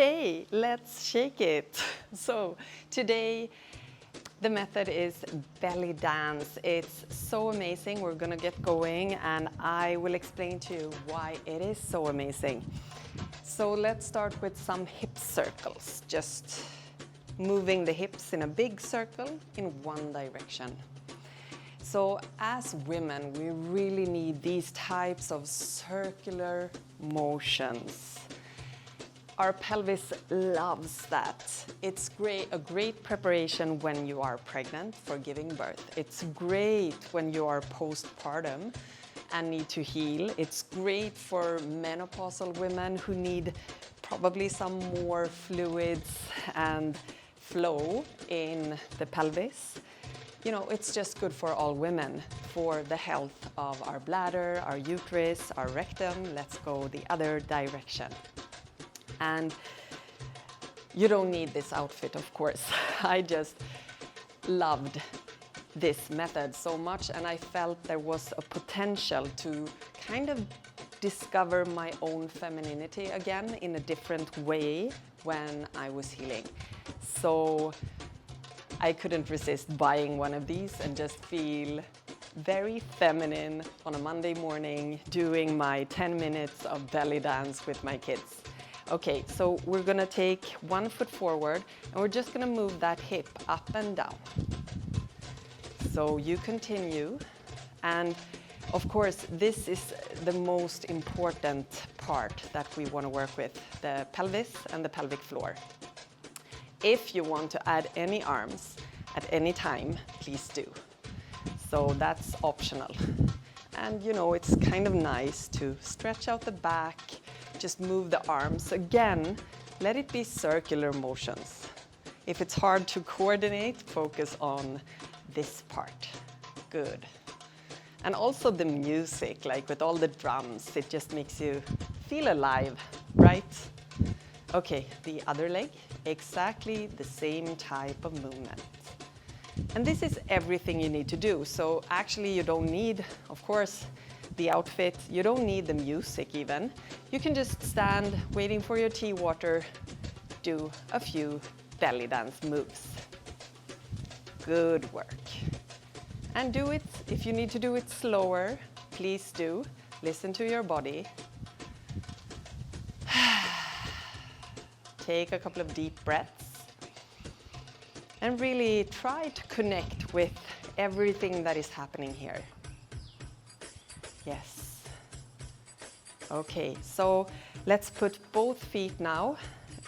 Hey, let's shake it. So today the method is belly dance. It's so amazing. We're gonna get going and I will explain to you why it is so amazing. So let's start with some hip circles. Just moving the hips in a big circle in one direction. So as women, we really need these types of circular motions. Our pelvis loves that. It's a great preparation when you are pregnant for giving birth. It's great when you are postpartum and need to heal. It's great for menopausal women who need probably some more fluids and flow in the pelvis. You know, it's just good for all women, for the health of our bladder, our uterus, our rectum. Let's go the other direction. And you don't need this outfit, of course. I just loved this method so much, and I felt there was a potential to kind of discover my own femininity again in a different way when I was healing. So I couldn't resist buying one of these and just feel very feminine on a Monday morning doing my 10 minutes of belly dance with my kids. Okay, so we're gonna take 1 foot forward and we're just gonna move that hip up and down. So you continue, and of course this is the most important part that we want to work with, the pelvis and the pelvic floor. If you want to add any arms at any time, please do. So that's optional. And you know, it's kind of nice to stretch out the back, just move the arms. Again, let it be circular motions. If it's hard to coordinate, focus on this part. Good. And also the music, like with all the drums, it just makes you feel alive, right? Okay, the other leg, exactly the same type of movement. And this is everything you need to do. So actually you don't need, of course, the outfit, you don't need the music even. You can just stand waiting for your tea water, do a few belly dance moves. Good work. And do it, if you need to do it slower, please do. Listen to your body. Take a couple of deep breaths. And really try to connect with everything that is happening here. Yes. Okay, so let's put both feet now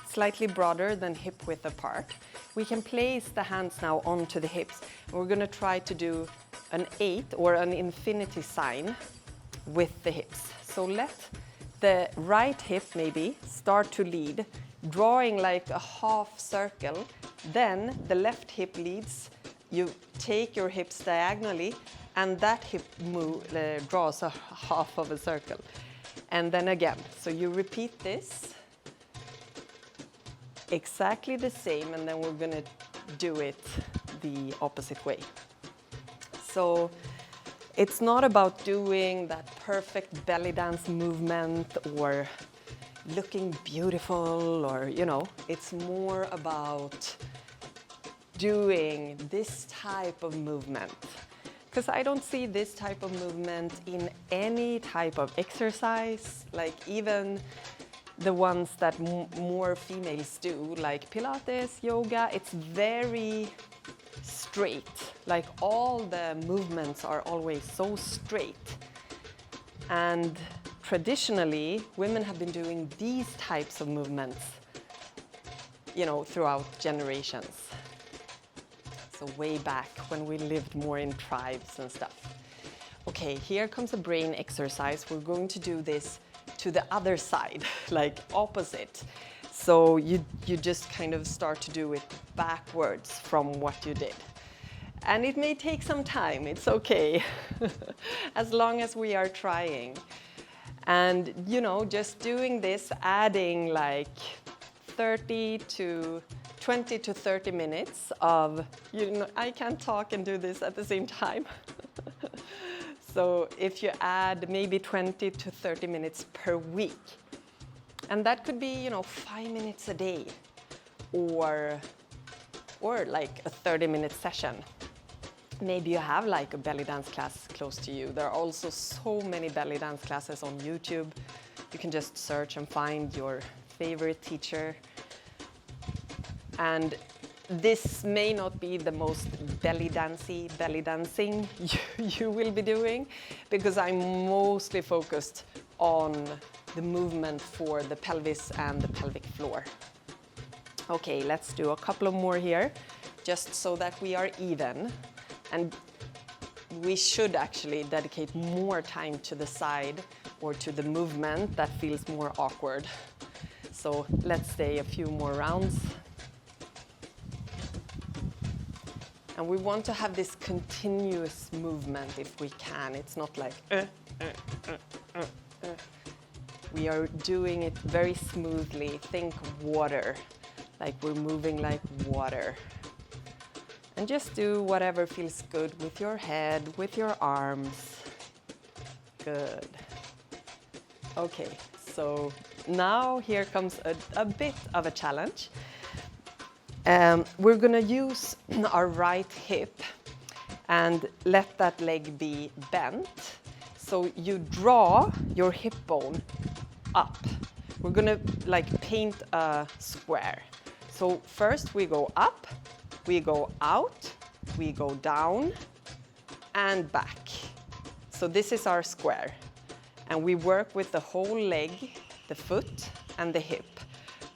slightly broader than hip width apart. We can place the hands now onto the hips. We're going to try to do an 8 or an infinity sign with the hips. So let the right hip maybe start to lead, drawing like a half circle. Then the left hip leads. You take your hips diagonally, and that hip draws a half of a circle. And then again, so you repeat this exactly the same, and then we're gonna do it the opposite way. So it's not about doing that perfect belly dance movement or looking beautiful, or, you know, it's more about doing this type of movement. Because I don't see this type of movement in any type of exercise, like even the ones that more females do, like Pilates, yoga. It's very straight, like all the movements are always so straight. And traditionally, women have been doing these types of movements, you know, throughout generations. So way back when we lived more in tribes and stuff. Okay, here comes a brain exercise. We're going to do this to the other side, like opposite. So you just kind of start to do it backwards from what you did. And it may take some time, it's okay, as long as we are trying. And, you know, just doing this, adding like 20 to 30 minutes of, you know, I can't talk and do this at the same time. So if you add maybe 20 to 30 minutes per week, And that could be, 5 minutes a day or like a 30-minute session. Maybe you have like a belly dance class close to you. There are also so many belly dance classes on YouTube. You can just search and find your favorite teacher. And this may not be the most belly dancing you will be doing, because I'm mostly focused on the movement for the pelvis and the pelvic floor. Okay, let's do a couple of more here, just so that we are even. And we should actually dedicate more time to the side or to the movement that feels more awkward. So let's stay a few more rounds. And we want to have this continuous movement if we can. It's not like We are doing it very smoothly. Think water, like we're moving like water. And just do whatever feels good with your head, with your arms. Good. Okay, so now here comes a bit of a challenge. We're gonna use our right hip and let that leg be bent. So you draw your hip bone up. We're gonna like paint a square. So first we go up, we go out, we go down and back. So this is our square. And we work with the whole leg, the foot and the hip.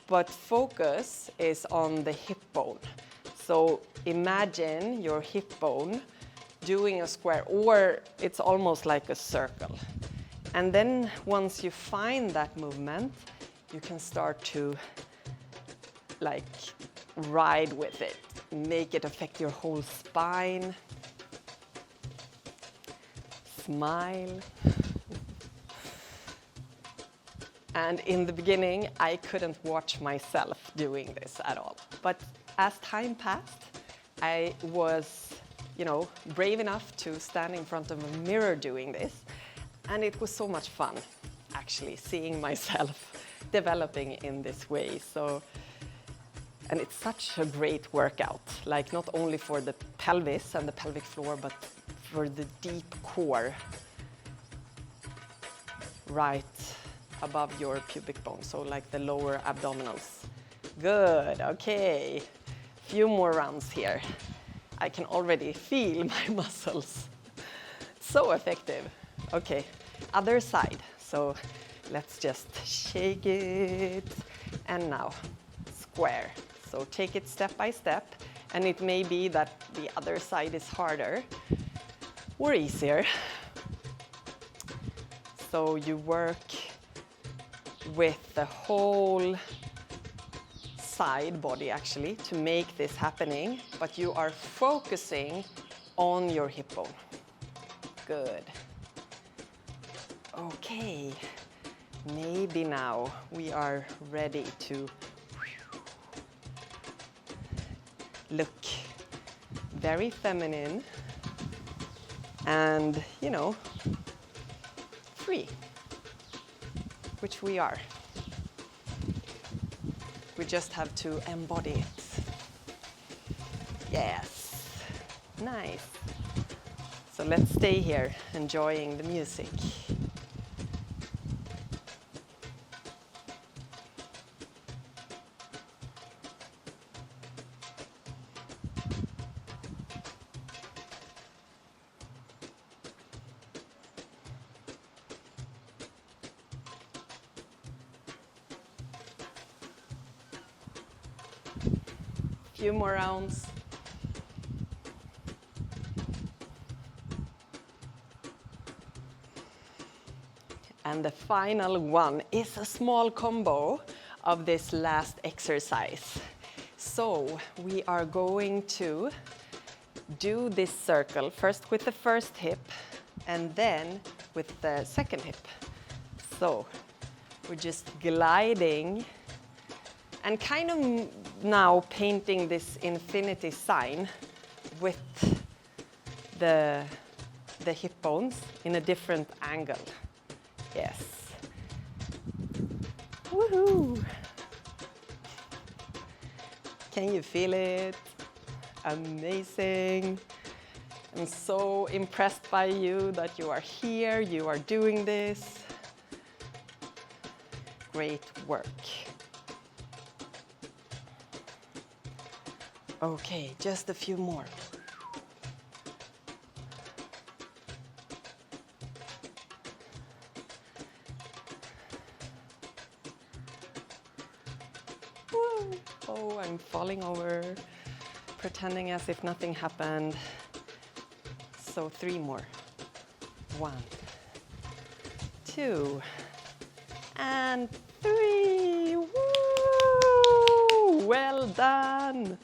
But focus is on the hip bone. So imagine your hip bone doing a square, or it's almost like a circle. And then once you find that movement, you can start to like ride with it, make it affect your whole spine. Smile. And in the beginning, I couldn't watch myself doing this at all. But as time passed, I was, brave enough to stand in front of a mirror doing this. And it was so much fun, actually, seeing myself developing in this way. And it's such a great workout, like not only for the pelvis and the pelvic floor, but for the deep core, right above your pubic bone, so like the lower abdominals. Good, okay. Few more rounds here. I can already feel my muscles. So effective. Okay, other side. So let's just shake it. And now, square. So take it step by step. And it may be that the other side is harder or easier. So you work with the whole side body actually to make this happening, but you are focusing on your hip bone. Good. Okay, maybe now we are ready to look very feminine and, free, which we are. We just have to embody it. Yes, nice. So let's stay here, enjoying the music. Few more rounds. And the final one is a small combo of this last exercise. So we are going to do this circle first with the first hip and then with the second hip. So we're just gliding and kind of now painting this infinity sign with the hip bones in a different angle. Yes. Woohoo! Can you feel it? Amazing. I'm so impressed by you that you are here, you are doing this. Great work. Okay, just a few more. Woo. Oh, I'm falling over, pretending as if nothing happened. So 3 more. 1, 2, and 3. Woo! Well done.